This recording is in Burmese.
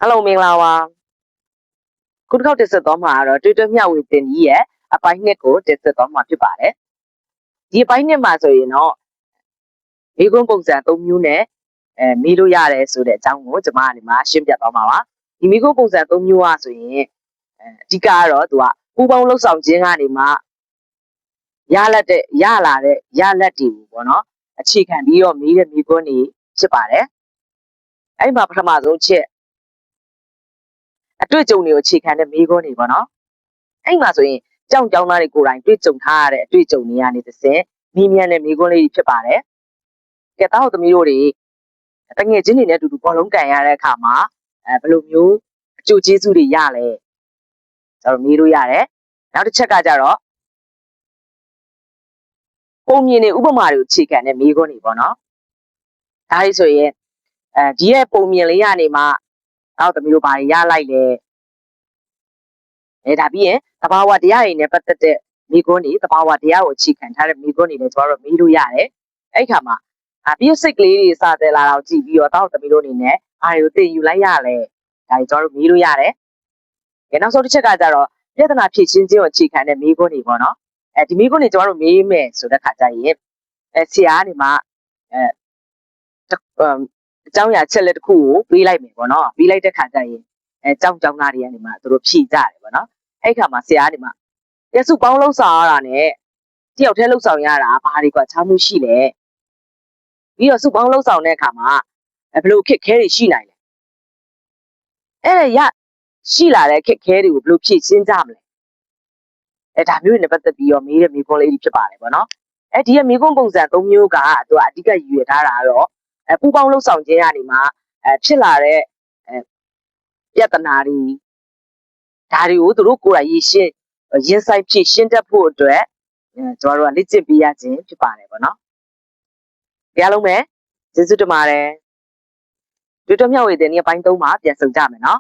Hello မင်္ဂလာပါခုတစ်ခေါက်တက်ဆက်သွားမှာတော့တွေ့တွေ့မျှဝေတင်ကြီးရဲ့အပိုင်းနှစ်ကိုတက်ဆက်သွားမှာဖြစ်ပါတယ်ဒီအပိုင်းနှစ်မှာဆိုရင်တော့မိကွန်းပုံစံ၃မျိုးနဲ့မေးလို့ရတယ်ဆိုတဲ့အကြောင်းကိုကျွန်မဒီမှာရှင်းပြသွားမှာပါဒီမိကွန်းပုံစံ၃မျိုးอ่ะဆိုရင်အဓိကကတော့သူကပူပေါင်းလှုပ်ဆောင်ခြင်းကနေမှရလာတဲ့ရလက်တွေပေါ့နော်အခြေခံပြီးတော့မေးတဲ့မိကွန်းတွေဖြစ်ပါတယ်အဲ့မှာပထမဆုံးချက်အတွေ့အကြုံတွေကိုအခြေခံတဲ့မိကွန်းတွေပေါ့နော်အဲ့မှာဆိုရင်ကြောင်သားတွေကိုယ်တိုင်တွေ့ကြုံထားရတဲ့အတွေ့အကြုံတွေကနေတစ်ဆင့်မိမြန်တဲ့မိကွန်းလေးဖြစ်ပါတယ်ကဲတောက်သမီးတို့တွေတငယ်ချင်းတွေနဲ့အတူတူဘောလုံးကန်ရတဲ့အခါမှာဘယ်လိုမျိုးအကျိုးကျေးဇူးတွေရလဲကျွန်တော်မေးလို့ရတယ်နောက်တစ်ချက်ကကြတော့ပုံမြင်တွေဥပမာတွေကိုအခြေခံတဲ့မိကွန်းတွေပေါ့နော်ဒါလေးဆိုရင်ဒီရဲ့ပုံမြင်လေးရနေမှတောက်သမီးတို့ဘာတွေရလိုက်လဲဒါပြီးရင်သဘာဝတရားတွေနဲ့ပတ်သက်တဲ့မိကွန်းတွေသဘာဝတရားကိုအခြေခံထားတဲ့မိကွန်းတွေလည်းကျွန်တော်တို့မေးလို့ရတယ်အဲ့ခါမှာပြည့်စိတ်ကလေးတွေစတဲ့လာတော့ကြည့်ပြီးတော့တောက်သမီးတို့အနေနဲ့ဘာတွေကိုသိယူလိုက်ရလဲဒါတွေကျွန်တော်တို့မေးလို့ရတယ်နောက်ဆုံးတစ်ချက်ကကြတော့ပြဿနာဖြေရှင်းခြင်းကိုအခြေခံတဲ့မိကွန်းတွေပေါ့နော်ဒီမိကွန်းတွေကျွန်တော်တို့မေးမယ်ဆိုတဲ့ခါကျရင်ဆရာကနေမှအကြောင်းအရာချက်လက်တစ်ခုကိုပေးလိုက်မယ်ပေါ့နော်ပေးလိုက်တဲ့ခါကျရင်ကျောင်းသားတွေကနေမှသူတို့ဖြေကြတယ်ပေါ့နော်အဲ့ခါမှာဆရာကနေမှရစုပေါင်းလှုပ်ဆောင်ရတာနဲ့တယောက်တည်းလှုပ်ဆောင်ရတာဘာတွေကချားမှုရှိလဲပြီးတော့စုပေါင်းလှုပ်ဆောင်တဲ့အခါမှာဘယ်လိုခက်ခဲတွေရှိနိုင်လဲအဲ့ရှိလာတဲ့ခက်ခဲတွေကိုဘယ်လိုဖြေရှင်းကြမလဲဒါမျိုးတွေနဲ့ပတ်သက်ပြီးတော့မေးတဲ့မေးခွန်းလေးတွေဖြစ်ပါတယ်ပေါ့နော်ဒီရဲ့မေးခွန်းပုံစံ၃မျိုးကသူကအဓိကရည်ရွယ်ထားတာတော့ပူပေါင်းလှုပ်ဆောင်ခြင်းကနေမှဖြစ်လာတဲ့ပြဿနာတွေဒါတွေကိုသူတို့ကိုယ်တိုင်ရင်ဆိုင်ဖြေရှင်းတတ်ဖို့အတွက်ကျွန်တော်တို့ကလေ့ကျင့်ပေးရခြင်းဖြစ်ပါတယ်ပေါ့နော်အားလုံးပဲကျေးဇူးတင်ပါတယ်တွေ့တော့မျှဝေတဲ့နေ့ပိုင်း၃မှာပြန်ဆုံကြမယ်နော်